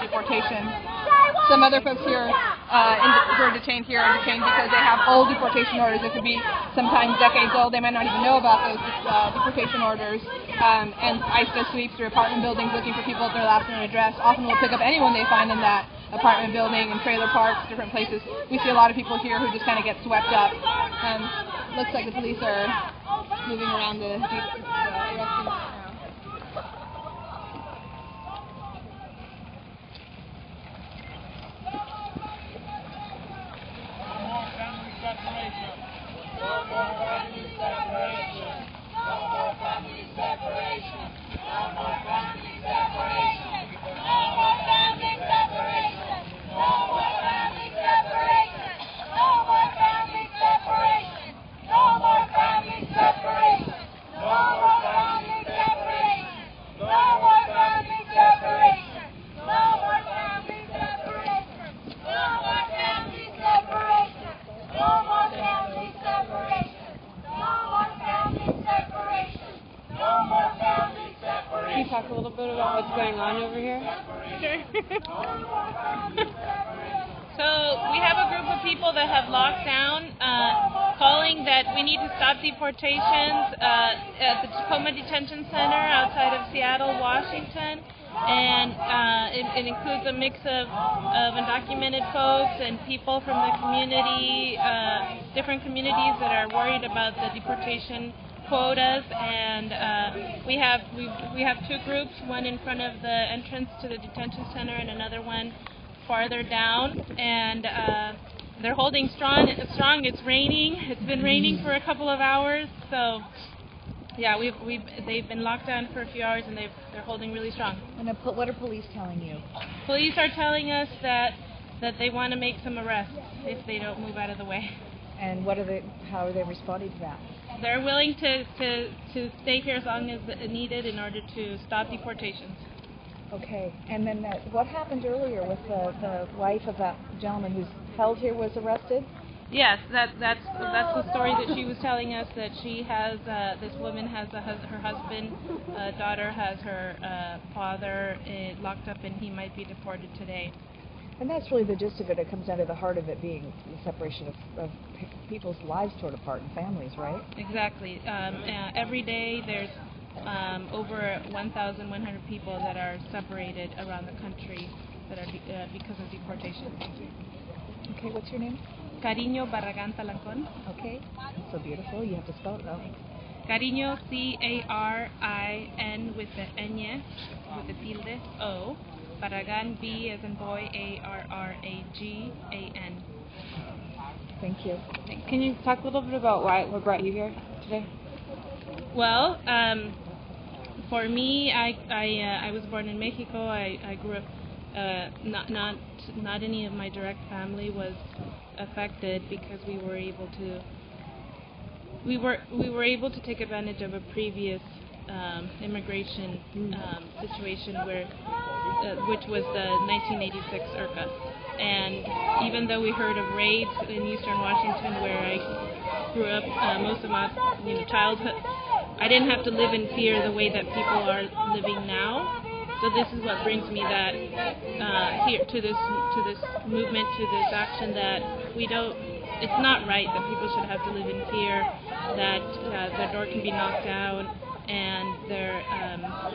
deportation. Some other folks here who are detained here are detained because they have old deportation orders that could be sometimes decades old. They might not even know about those deportation orders. And ICE does sweeps through apartment buildings looking for people at their last known address. Often will pick up anyone they find in that apartment building, in trailer parks, different places. We see a lot of people here who just kind of get swept up. Looks like the police are moving around the arresting now. Can you talk a little bit about what's going on over here? Sure. So we have a group of people that have locked down, calling that we need to stop deportations at the Tacoma Detention Center outside of Seattle, Washington. And it includes a mix of undocumented folks and people from the community, different communities that are worried about the deportation quotas. And we have two groups, one in front of the entrance to the detention center and another one farther down. And they're holding strong. It's raining. It's been raining for a couple of hours, so. Yeah, they've been locked down for a few hours and they're holding really strong. And what are police telling you? Police are telling us that they want to make some arrests if they don't move out of the way. And how are they responding to that? They're willing to stay here as long as needed in order to stop deportations. Okay. And then what happened earlier with the wife of that gentleman who's held here was arrested? Yes, that's the story that she was telling us, that she has, this woman has her husband, daughter has her father locked up and he might be deported today. And that's really the gist of it. It comes down to the heart of it being the separation of people's lives torn apart and families, right? Exactly. Every day there's over 1,100 people that are separated around the country that are because of deportation. Okay, what's your name? Cariño Barragán Talancón. Okay, so beautiful. You have to spell it though. Cariño, C-A-R-I-N with the ñ, with the tilde, O. Barragán, B as in boy, A-R-R-A-G-A-N. Thank you. Can you talk a little bit about what brought you here today? Well, for me, I was born in Mexico. I grew up. Not any of my direct family was affected because we were able to take advantage of a previous immigration situation which was the 1986 IRCA. And even though we heard of raids in eastern Washington where I grew up most of my childhood, I didn't have to live in fear the way that people are living now. So this is what brings me that here to this movement, to this action, that it's not right that people should have to live in fear, that their door can be knocked down and their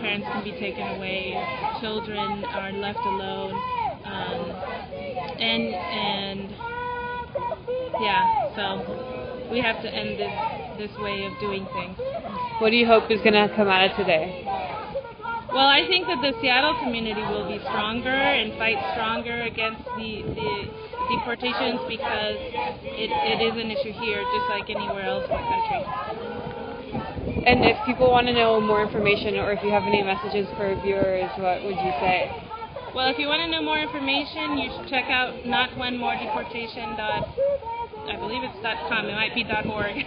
parents can be taken away, children are left alone, so we have to end this way of doing things. What do you hope is going to come out of today? Well, I think that the Seattle community will be stronger and fight stronger against the deportations because it is an issue here just like anywhere else in the country. And if people want to know more information or if you have any messages for viewers, what would you say? Well, if you want to know more information, you should check out notonemoredeportation. I believe it's .com. It might be .org.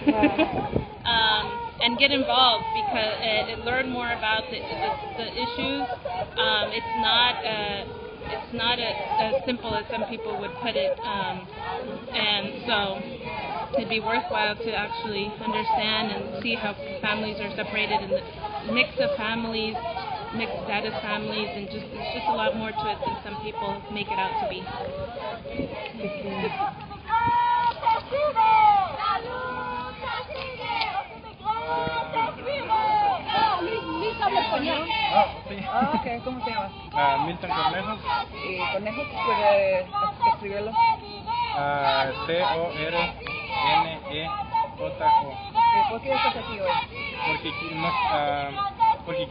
And get involved because learn more about the issues. It's not as simple as some people would put it, and so it'd be worthwhile to actually understand and see how families are separated and the mix of families mixed status families, and it's just a lot more to it than some people make it out to be. Okay, ¿cómo se llama? Milton Cornejo. ¿Y Cornejo puede escribirlo? Cornejo. ¿Por qué estás aquí hoy? Porque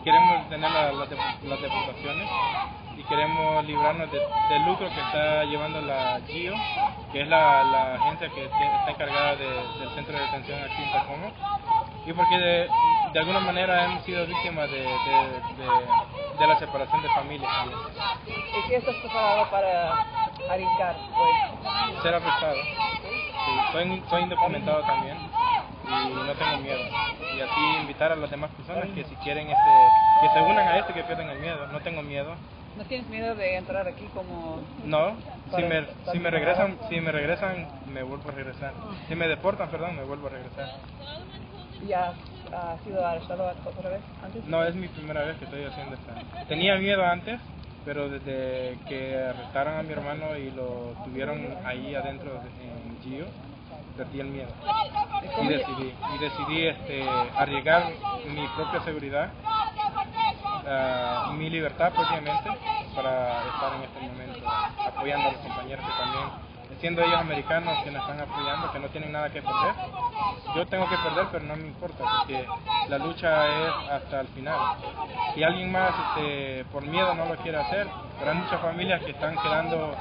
queremos detener las deportaciones y queremos librarnos del lucro que está llevando la GIO, que es la agencia que está encargada del centro de detención aquí en Tacoma, y porque de alguna manera hemos sido víctimas de la separación de familias también. ¿Y qué estás preparado para arriesgar hoy? Ser arrestado. Sí, soy indocumentado también y no tengo miedo. Y así invitar a las demás personas que si quieren que se unan a esto, que pierdan el miedo. No tengo miedo. ¿No tienes miedo de entrar aquí como...? No, si me regresan, me vuelvo a regresar. Si me deportan, perdón, me vuelvo a regresar. ¿Ya has sido arrestado otra vez antes? No, es mi primera vez que estoy haciendo esto. Tenía miedo antes, pero desde que arrestaron a mi hermano y lo tuvieron ahí adentro en GIO, perdí el miedo. Y decidí arriesgar mi propia seguridad, mi libertad propiamente, para estar en este momento apoyando a los compañeros que también, siendo ellos americanos, que nos están apoyando, que no tienen nada que perder. Yo tengo que perder, pero no me importa, porque la lucha es hasta el final. Si alguien más por miedo no lo quiere hacer, pero hay muchas familias que están quedando,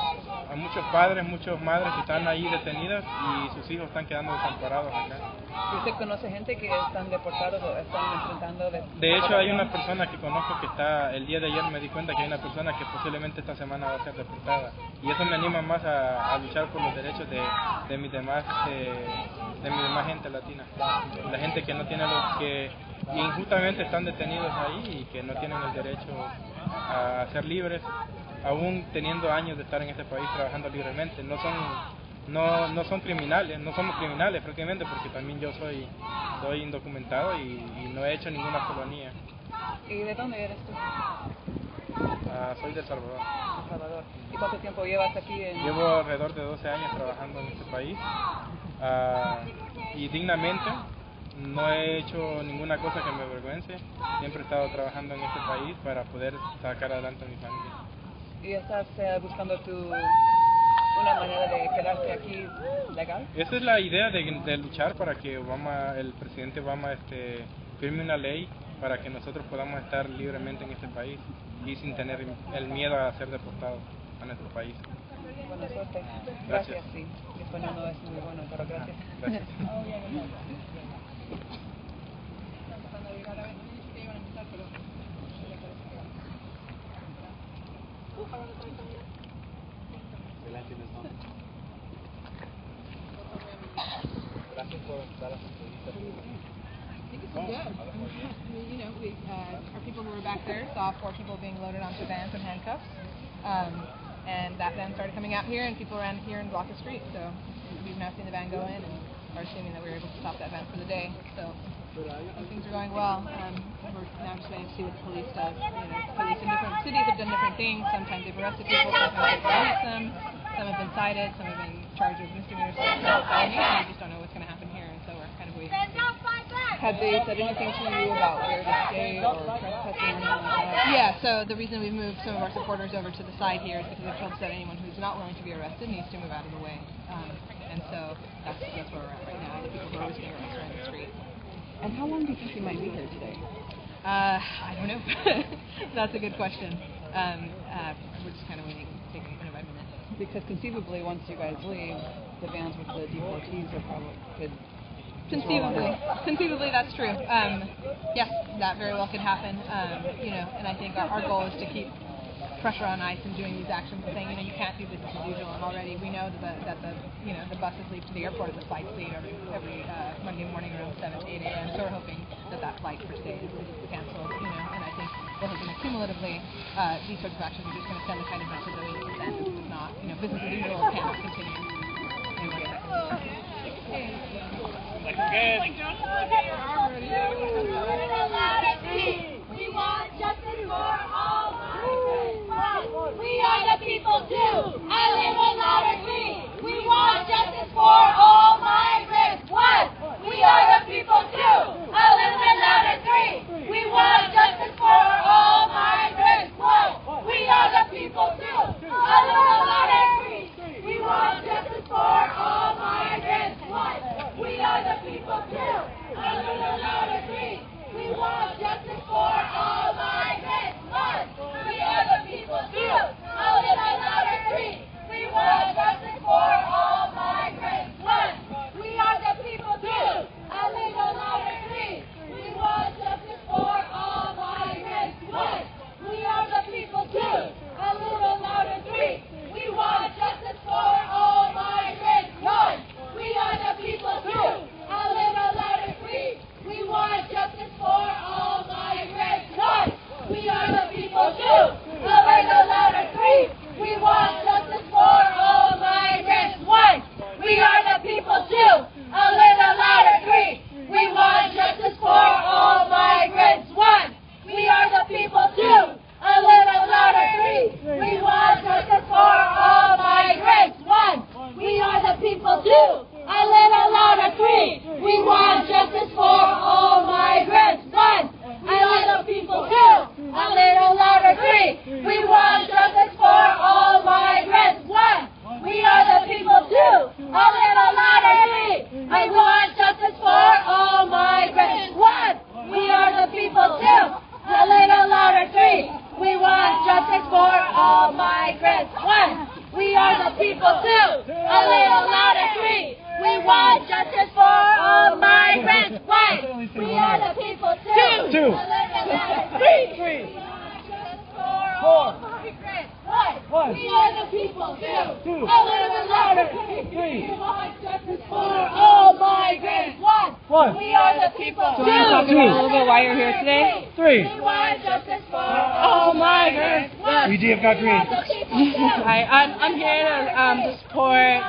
a muchos padres, muchas madres que están ahí detenidas y sus hijos están quedando desamparados acá. ¿Y usted conoce gente que están deportados o están enfrentando? De hecho, hay una persona que conozco que el día de ayer me di cuenta que hay una persona que posiblemente esta semana va a ser deportada. Y eso me anima más a luchar por los derechos de mi demás gente latina. La gente que no tiene que injustamente están detenidos ahí y que no tienen el derecho a ser libres, aún teniendo años de estar en este país trabajando libremente. No son criminales, no somos criminales prácticamente, porque también yo soy indocumentado y no he hecho ninguna felonía. ¿Y de dónde eres tú? Soy de El Salvador. El Salvador. ¿Y cuánto tiempo llevas aquí? Llevo alrededor de 12 años trabajando en este país y dignamente. No he hecho ninguna cosa que me avergüence. Siempre he estado trabajando en este país para poder sacar adelante a mi familia. ¿Y estás buscando una manera de quedarte aquí legal? Esa es la idea de luchar para que el presidente Obama firme una ley para que nosotros podamos estar libremente en este país y sin tener el miedo a ser deportados a nuestro país. Buena suerte. Gracias. Sí, mi español no es muy bueno, pero gracias. Gracias. Gracias por dar las entrevistas. I think this is good. Our people who were back there saw 4 people being loaded onto vans and handcuffs. And that van started coming out here, and people ran here and blocked the street. So we've now seen the van go in, and are assuming that we were able to stop that van for the day. So things are going well. We're now just waiting to see what the police does. Police in different cities have done different things. Sometimes they've arrested people, sometimes they've released them. Some have been cited, some have been charged with misdemeanors, some have felonies, and we just don't know what's going to happen here, and so we're kind of waiting to see. Have they said anything to you about where to stay or trespassing or anything like that? Yeah, so the reason we've moved some of our supporters over to the side here is because they've told us that anyone who's not willing to be arrested needs to move out of the way. And so that's where we're at right now. The people who are risking arrest are in the street. And how long do you think you might be here today? I don't know. That's a good question. We're just kind of waiting, taking it minute by minute. Because conceivably, once you guys leave, the vans with the deportees are probably could. Conceivably, that's true. Yes, that very well could happen. And I think our goal is to keep pressure on ICE and doing these actions and saying, you can't do business as usual. And already we know that the buses leave to the airport at the flights leave every Monday morning around 7 to 8 a.m. So we're hoping that flight for today is canceled. And I think we're hoping that cumulatively these sorts of actions are just going to send the kind of message that we need to send. This is not, business as usual can't continue. Good. want justice for all migrants. We are the people too. A little louder, three. We want justice for all migrants. One. We are the people too. A little bit louder, three. We want justice for all migrants. One. We are the people too. A little louder, three. We want justice for all migrants. One. We are the people too. A little louder, three. We want justice for all migrants. One. We are the people too. A little louder, three. We want justice for all migrants. One. We are the people too. A little louder, three. We want justice for all migrants. One. We are the people too. A little louder, three. We want justice for all migrants. One. We are the people too. A little louder, three. We want justice for all migrants. One. We are the people too. A little louder, three. We want justice for all migrants. One. We are the people too. A little louder, three. We want justice for all migrants. One. We are the people too. A little louder, three. We want justice for all migrants. One. We are the people too. A little louder, three. We want justice for all migrants. One. A little people too. A little louder, three. We want justice for all migrants. One. We are the people too. A little louder, three. We want justice for all migrants. One. We are the people too. A little louder, three. We want justice for all migrants. One. We are the people too. A little louder, three. We want justice for all migrants. One. We are the people too. Two. A little louder, three. Three. Four. One. We are the people too. Two. A little louder, Three. We want justice for all migrants. One. We are the people Do too. you want to talk about a little bit why you're here today? Three. We want justice for all migrants. One. We have got green. Hi, I'm here to support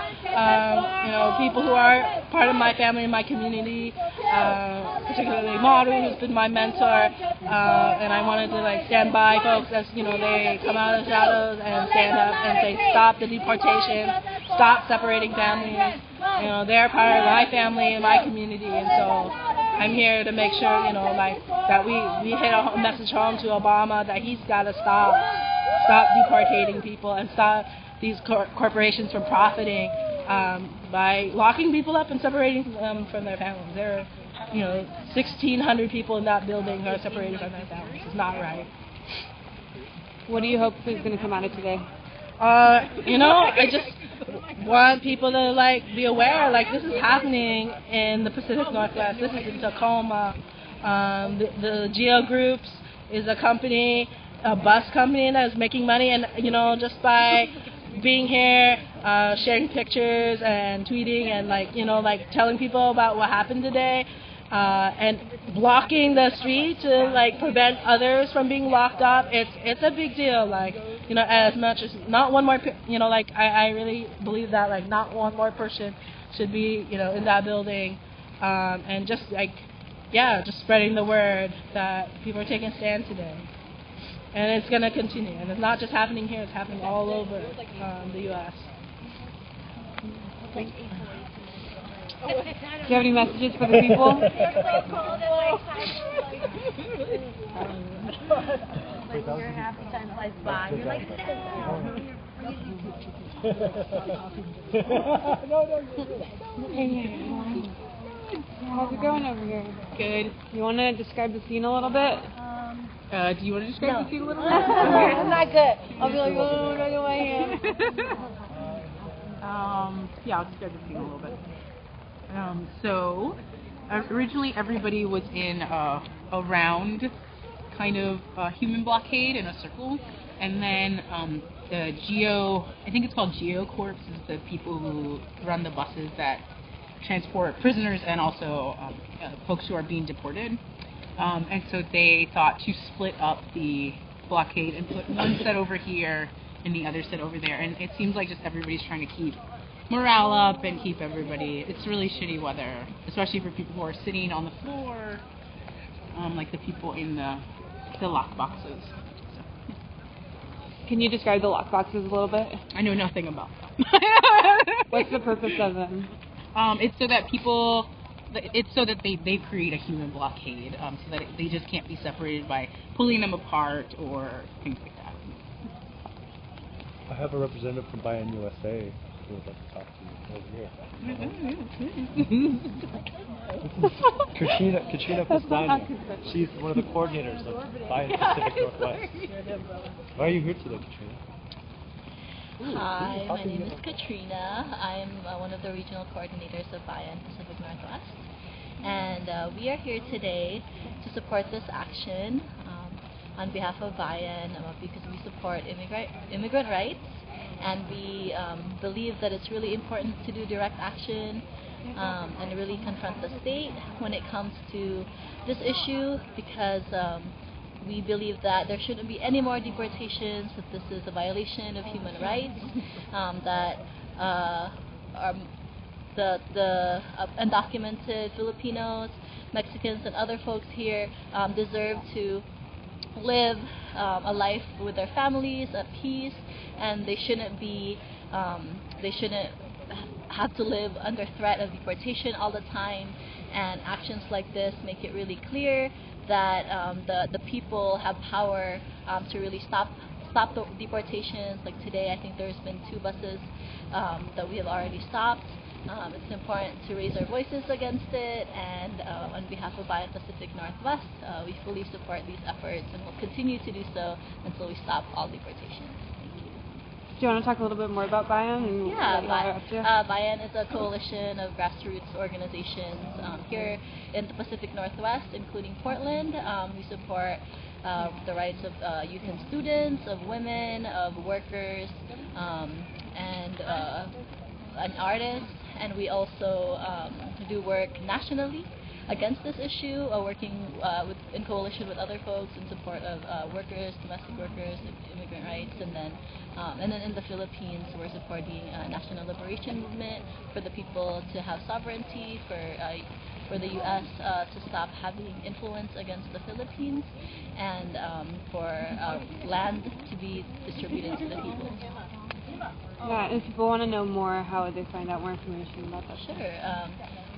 people who are part of my family and my community, particularly Maru, who's been my mentor, and I wanted to stand by folks as they come out of the shadows and stand up and say stop the deportation, stop separating families. They're part of my family and my community, and so I'm here to make sure that we hit a message home to Obama that he's got to stop deportating people and stop these corporations from profiting by locking people up and separating them from their families. There are 1,600 people in that building who are separated from their families. It's not right. What do you hope is going to come out of today? I just want people to be aware this is happening in the Pacific Northwest. This is in Tacoma. The Geo Groups is a company, a bus company that is making money, and just by being here, sharing pictures and tweeting and telling people about what happened today, and blocking the street to prevent others from being locked up. It's a big deal. As much as not one more, I really believe that not one more person should be in that building, and just just spreading the word that people are taking a stand today. And it's going to continue. And it's not just happening here, it's happening all over the U.S. Do you have any messages for the people? You're happy time flies by. You're like, How's it going over here? Good. You want to describe the scene a little bit? Do you want to describe the scene a little bit? I'm not good. I'll be like, oh, no, I am. Yeah, I'll describe the scene a little bit. So, originally everybody was in a round kind of human blockade in a circle, and then the Geo, I think it's called Geo Corps, is the people who run the buses that transport prisoners and also folks who are being deported. And so they thought to split up the blockade and put one set over here and the other set over there. And it seems like just everybody's trying to keep morale up and keep everybody. It's really shitty weather, especially for people who are sitting on the floor, like the people in the the lock boxes. So, Can you describe the lock boxes a little bit? I know nothing about them. What's the purpose of them? It's so that people, it's so that they create a human blockade, so that they just can't be separated by pulling them apart or things like that. I have a representative from Buy-In USA who would like to talk to you over here. Katrina Pastani. She's one of the coordinators of Buy-In Pacific Northwest. Why are you here today, Katrina? Hi, my name is Katrina. I'm one of the regional coordinators of Buy-In Pacific Northwest. And we are here today to support this action on behalf of Buy-In because we support immigrant rights, and we believe that it's really important to do direct action and really confront the state when it comes to this issue, because we believe that there shouldn't be any more deportations, that this is a violation of human rights, that the undocumented Filipinos, Mexicans, and other folks here deserve to live a life with their families at peace, and they shouldn't have to live under threat of deportation all the time. And actions like this make it really clear that the people have power to really stop the deportations. Like today, I think there's been 2 buses that we have already stopped. It's important to raise our voices against it, and on behalf of Buy-In Pacific Northwest, we fully support these efforts and will continue to do so until we stop all deportations. Thank you. Do you want to talk a little bit more about Buy-In? Yeah, Buy-In is a coalition of grassroots organizations here in the Pacific Northwest, including Portland. We support the rights of youth and students, of women, of workers, and artists. And we also do work nationally against this issue, working in coalition with other folks in support of workers, domestic workers, immigrant rights, and then in the Philippines, we're supporting a national liberation movement for the people to have sovereignty, for the U.S. to stop having influence against the Philippines, and for land to be distributed to the people. Yeah, and if people want to know more, how would they find out more information about that? Sure.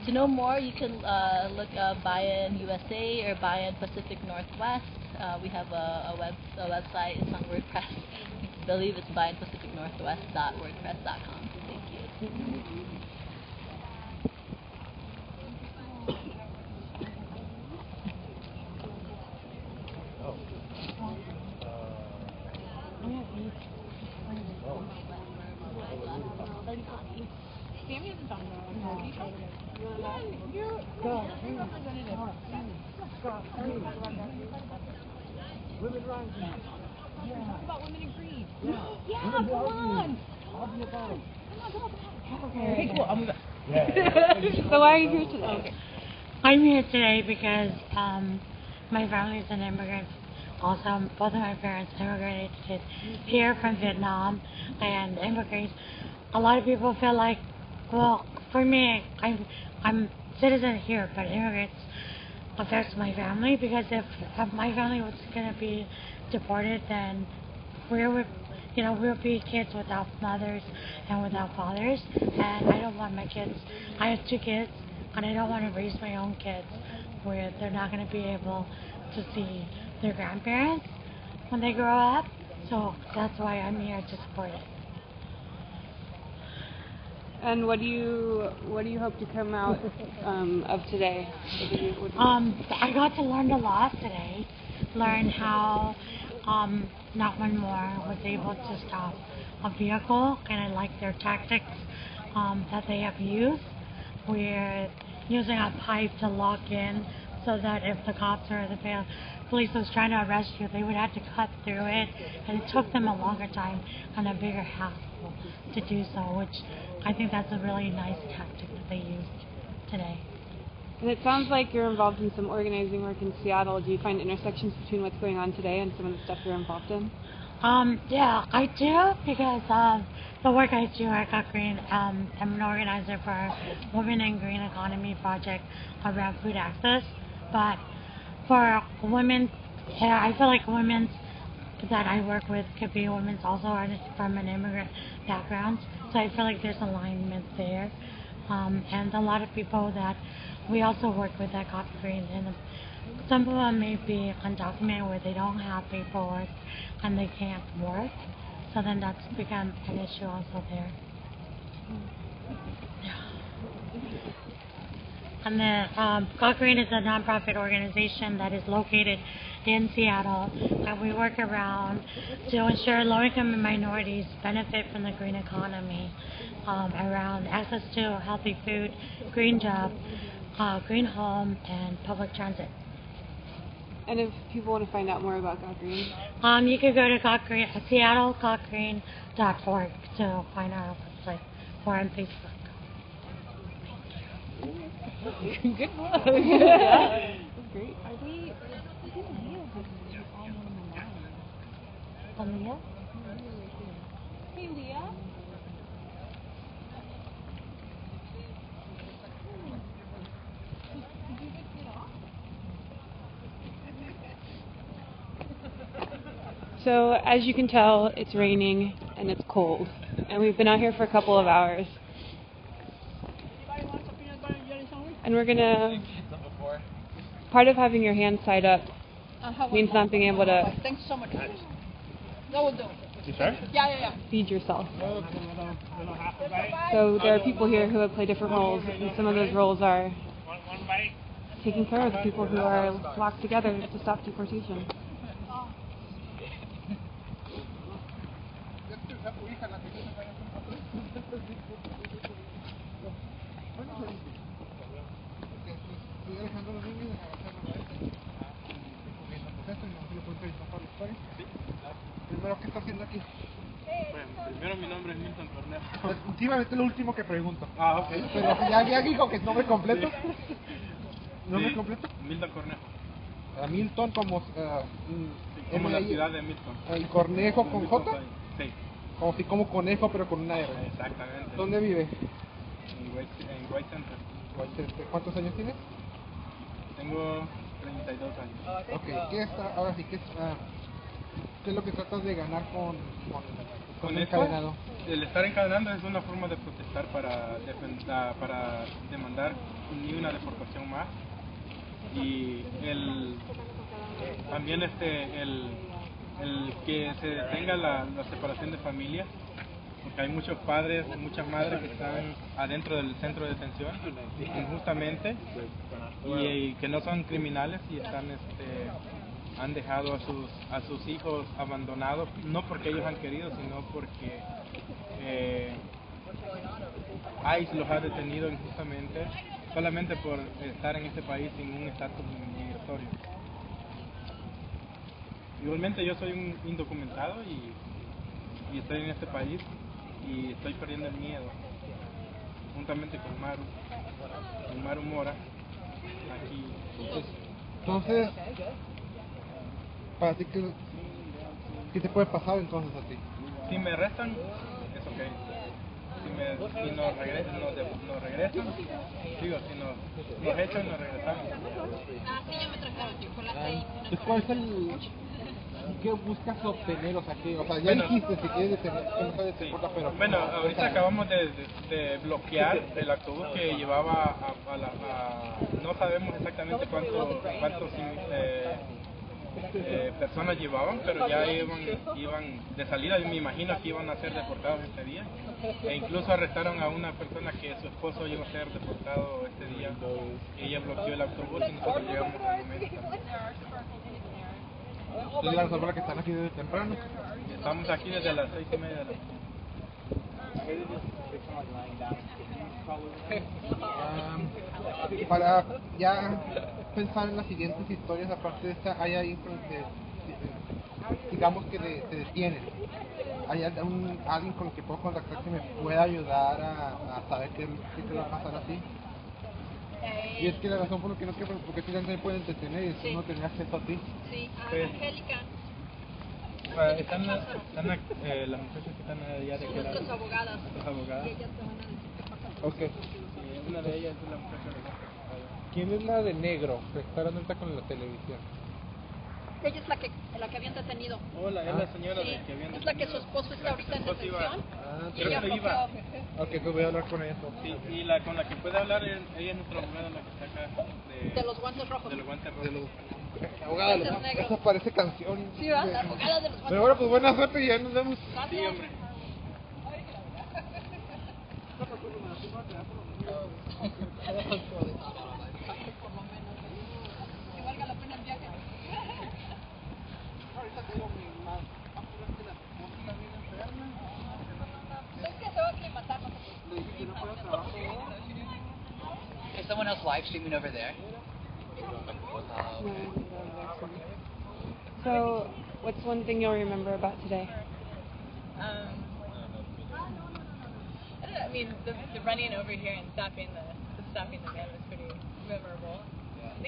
To know more, you can look up Buy-In USA or Buy-In Pacific Northwest. We have a website. It's on WordPress. I believe it's buyinpacificnorthwest.wordpress.com. Thank you. Sammy hasn't done that. You're representative. Women Rising. Talk about women in green. Yeah, come on. I'll be about it. Okay, cool. I'll move back. So why are you here today? Okay. I'm here today because my family's an immigrant. Also, both of my parents immigrated here from Vietnam, and immigrants. A lot of people feel like, well, for me, I'm citizen here, but immigrants affects my family, because if my family was going to be deported, then we'll be kids without mothers and without fathers, and I don't want my kids. I have 2 kids, and I don't want to raise my own kids where they're not going to be able to see their grandparents when they grow up. So that's why I'm here to support it. And what do you hope to come out of today? I got to learn a lot today. Learn how not one more was able to stop a vehicle, and I like their tactics that they have used. We're using a pipe to lock in, so that if the cops or the police was trying to arrest you, they would have to cut through it, and it took them a longer time and a bigger hassle to do so, which I think that's a really nice tactic that they used today. And it sounds like you're involved in some organizing work in Seattle. Do you find intersections between what's going on today and some of the stuff you're involved in? Yeah, I do, because the work I do at Got Green, I'm an organizer for Women in Green Economy project around food access. But for women yeah, I feel like women's that I work with could be women's also are from an immigrant background, so I feel like there's alignment there. And a lot of people that we also work with at Coffee Green, and some of them may be undocumented where they don't have paperwork and they can't work, so then that's become an issue also there. And then Coffee Green is a nonprofit organization that is located in Seattle, and we work around to ensure low-income and minorities benefit from the green economy, around access to healthy food, green job, green home, and public transit. And if people want to find out more about God Green? You could go to SeattleGodGreen.org to find our website, or on Facebook. Good luck. Yeah. That's great. Are they? Leah? Hey, Leah. So, as you can tell, it's raining and it's cold. And we've been out here for a couple of hours. And we're gonna... Part of having your hands tied up means not being able to... Thanks so much. That will do. You sure? Yeah. Feed yourself. So there are people here who have played different roles, and some of those roles are taking care of the people who are locked together to stop deportation. Primero, ¿qué está haciendo aquí? Bueno, primero mi nombre es Milton Cornejo. Últimamente lo último que pregunto. Ah, ok. Pero ya dijo que es nombre completo. Sí. ¿Nombre completo? Milton Cornejo. Milton como... Como la ciudad de Milton. ¿Y Cornejo con J? Sí. Como si como conejo pero con una R. Exactamente. ¿Dónde vive? En White Center. ¿Cuántos años tienes? Tengo 32 años. Ok, ahora sí, ¿qué es lo que tratas de ganar con esto? encadenado? El estar encadenando es una forma de protestar para demandar ni una deportación más, y también el que se detenga la separación de familias, porque hay muchos padres, muchas madres que están adentro del centro de detención injustamente y que no son criminales y han dejado a sus hijos abandonados, no porque ellos han querido, sino porque ICE los ha detenido injustamente solamente por estar en este país sin un estatus migratorio. Igualmente yo soy un indocumentado y estoy en este país y estoy perdiendo el miedo, juntamente con Maru Mora, aquí. Entonces, para ti, ¿qué te puede pasar entonces a ti? Si me arrestan, es ok. Si nos regresan, digo, si nos echan, nos regresamos. ¿Cuál es qué buscas obtener? O sea, ya dijiste que quieres detener, que no sabes Sí. pero... Bueno, ahorita acabamos de bloquear el autobús que llevaba no sabemos exactamente cuántos personas llevaban, pero ya iban de salida. Yo me imagino que iban a ser deportados este día, e incluso arrestaron a una persona que su esposo iba a ser deportado este día. Ella bloqueó el autobús y nosotros llegamos al momento también. Entonces las personas que están aquí desde temprano. Estamos aquí desde las 6:30 de la mañana. Para ya pensar en las siguientes historias, aparte de esta, hay ahí, digamos que te detienen. ¿Hay alguien con el que puedo contactar que me pueda ayudar a saber qué te va a pasar a ti? Y es que la razón por la que no quiero, porque tú también pueden detener y después no tener acceso a ti. Sí, Pues, Angélica. Están las muchachas que están allá de que Las abogadas. Las abogadas. Y ellas te van a decir qué pasa. Ok. Una de ellas es la muchacha de ¿Quién es la de negro que está ahorita con la televisión? Ella es la que habían detenido. Hola, es la señora Sí, de que habían es la que su esposo está ahorita en detención. Y creo ella que iba. Ok, pues voy a hablar con ella. Sí, y la con la que puede hablar, ella es nuestra abogada, la que está acá. De los guantes rojos. De los guantes rojos. Abogada, esa parece canción. Sí, ¿verdad? La abogada de los guantes Pero bueno, pues buena suerte y ya nos vemos. Sí, hombre. Que valga la pena el viaje. Es que se va a aclimatar. Is someone else live streaming over there? So, what's one thing you'll remember about today? I don't know, I mean, the running over here and stopping the van was pretty memorable. I don't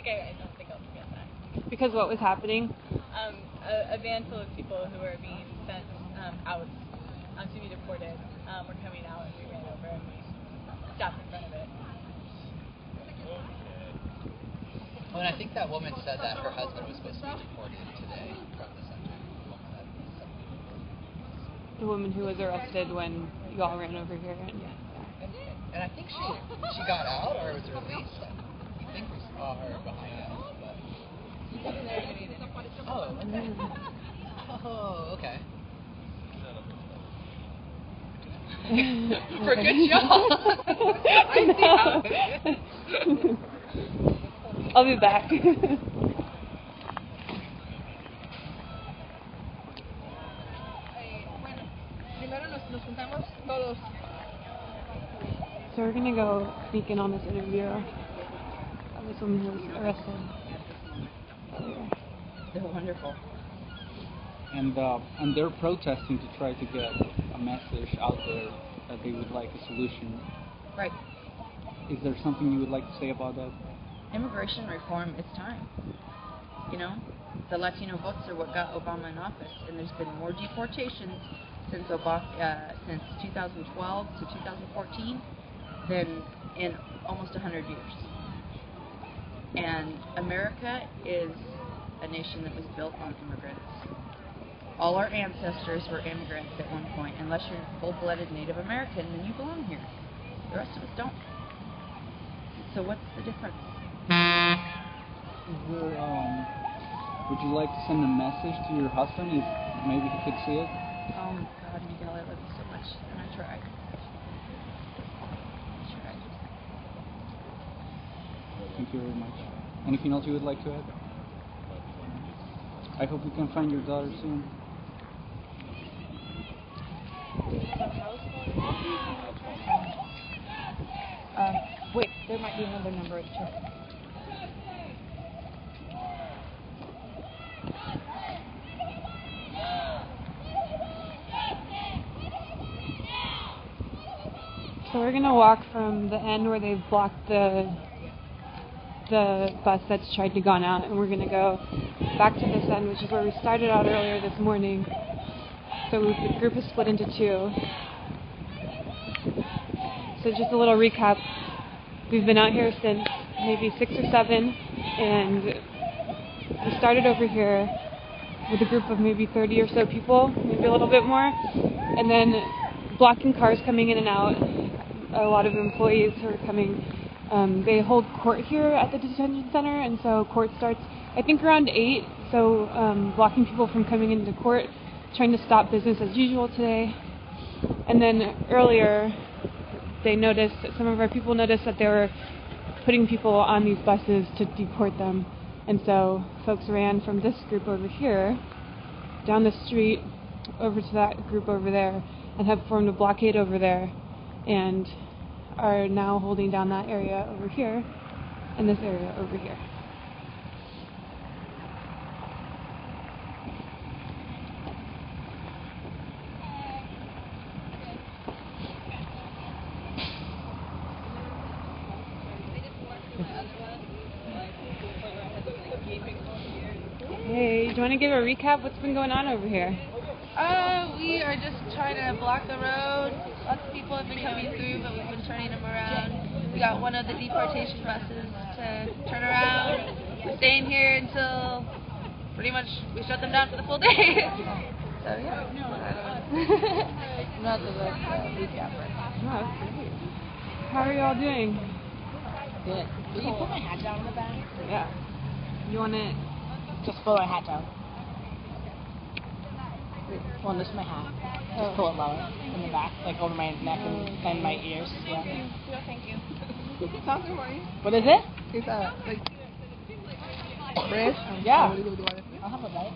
think I'll forget that. Because what was happening? A van full of people who were being sent out to be deported were coming out, and we ran over and we stopped in front of it. Oh, and I think that woman said that her husband was supposed to be deported today from the center. The woman who was arrested when you all ran over here. And I think she got out or was released. I think we saw her behind us. But... Oh, okay. For a good job. I see how it is. I'll be back. So we're gonna go sneak in on this interview of this woman who was arrested. They're wonderful. And they're protesting to try to get a message out there that they would like a solution. Right. Is there something you would like to say about that? Immigration reform is time. You know, the Latino votes are what got Obama in office, and there's been more deportations since 2012 to 2014 than in almost 100 years. And America is a nation that was built on immigrants. All our ancestors were immigrants at one point. Unless you're full-blooded Native American, then you belong here. The rest of us don't. So what's the difference? Would you like to send a message to your husband if maybe he could see it? Oh God, Miguel, I love you so much, and I tried. Thank you very much. Anything else you would like to add? I hope you can find your daughter soon. Wait, there might be another number at check. So we're gonna walk from the end where they've blocked the bus that's tried to gone out, and we're gonna go back to this end, which is where we started out earlier this morning. So the group is split into two. So just a little recap. We've been out here since maybe 6 or 7, and we started over here with a group of maybe 30 or so people, maybe a little bit more, and then blocking cars coming in and out. A lot of employees who are coming. They hold court here at the detention center, and so court starts, I think, around 8. So blocking people from coming into court, trying to stop business as usual today. And then earlier, some of our people noticed that they were putting people on these buses to deport them. And so folks ran from this group over here, down the street, over to that group over there, and have formed a blockade over there, and are now holding down that area over here, and this area over here. Hey, do you want to give a recap? What's been going on over here? We are just trying to block the road. Lots of people have been coming through, but we've been turning them around. We got one of the deportation buses to turn around. We're staying here until pretty much we shut them down for the full day. So yeah. Not the recap. Oh, how are you all doing? Good. Will you put my hat down in the back? Yeah. You want it? Just pull my hat down. Well, this is my hat. Just pull it lower in the back, like over my neck and my ears. Yeah. Thank you. Sounds funny. What is it? It's like fresh. Yeah. I'll have a bite.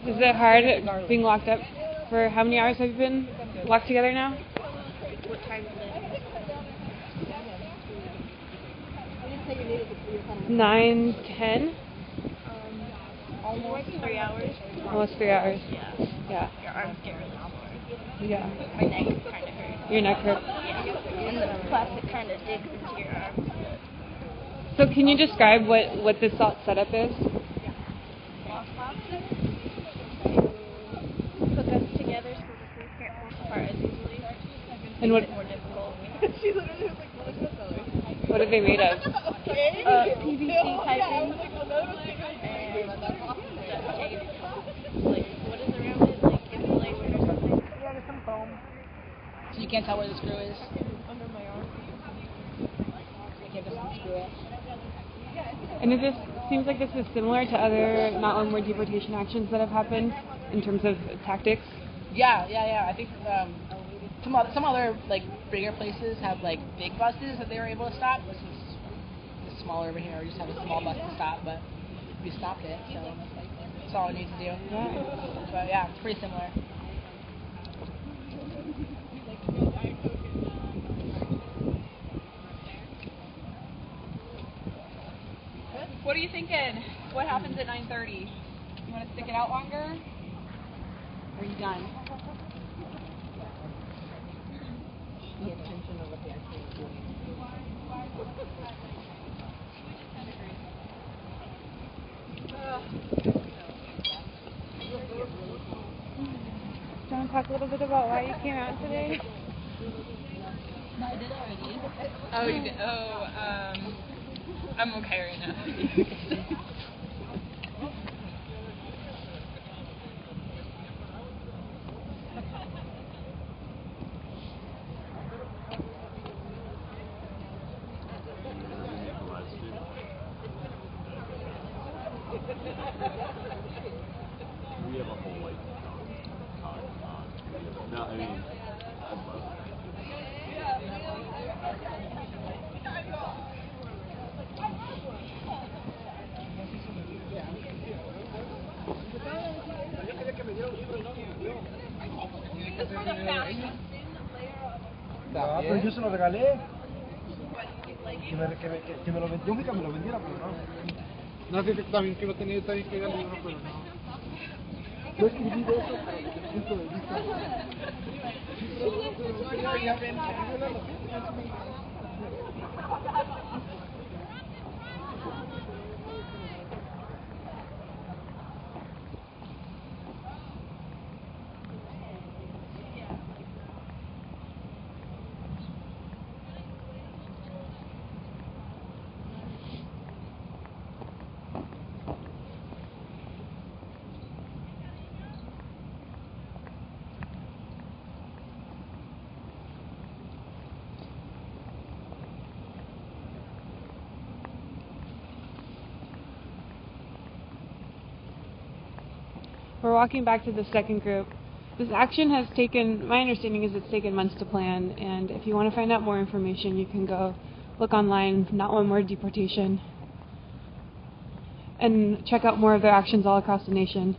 Is it hard being locked up? For how many hours have you been locked together now? What time is it? 9, 10? Almost 3 hours. Almost 3 hours. Yeah. Your arms get really sore. Yeah. My neck kind of hurts. Your neck hurts. Yeah. And the plastic kind of digs into your arms. So can you describe what this setup is? Hook us together so the crew can't pull apart as easily. And what? Makes it more difficult. She literally was like, "What is this color?" What are they made of? PVC piping and duct tape. Like, what is around it? Like insulation or something? Yeah, there's some foam. So you can't tell where the screw is? Under my arm. You can't just unscrew it. And it just seems like this is similar to other not one more deportation actions that have happened in terms of tactics. Yeah. I think some other like bigger places have like big buses that they were able to stop. This is smaller over here. We just have a small bus to stop, but we stopped it, so that's all we need to do. Yeah. But yeah, it's pretty similar. What are you thinking? What happens at 9:30? You want to stick it out longer? Or are you done? The intention of what they actually are doing. Do you want to talk a little bit about why you came out today? No, I did already. Oh, you did? Oh, I'm okay right now. We have a whole like no, I mean Ah, pero yo se lo regalé. Que me lo vendió, que me lo vendiera, pero no. No sé que también que lo tenía, está bien que era el libro, pero no. Yo escribí de eso, pero desde el punto de vista. Ya ven, We're walking back to the second group. This action has taken, my understanding is it's taken months to plan, and if you want to find out more information, you can go look online, Not One More Deportation. and check out more of their actions all across the nation.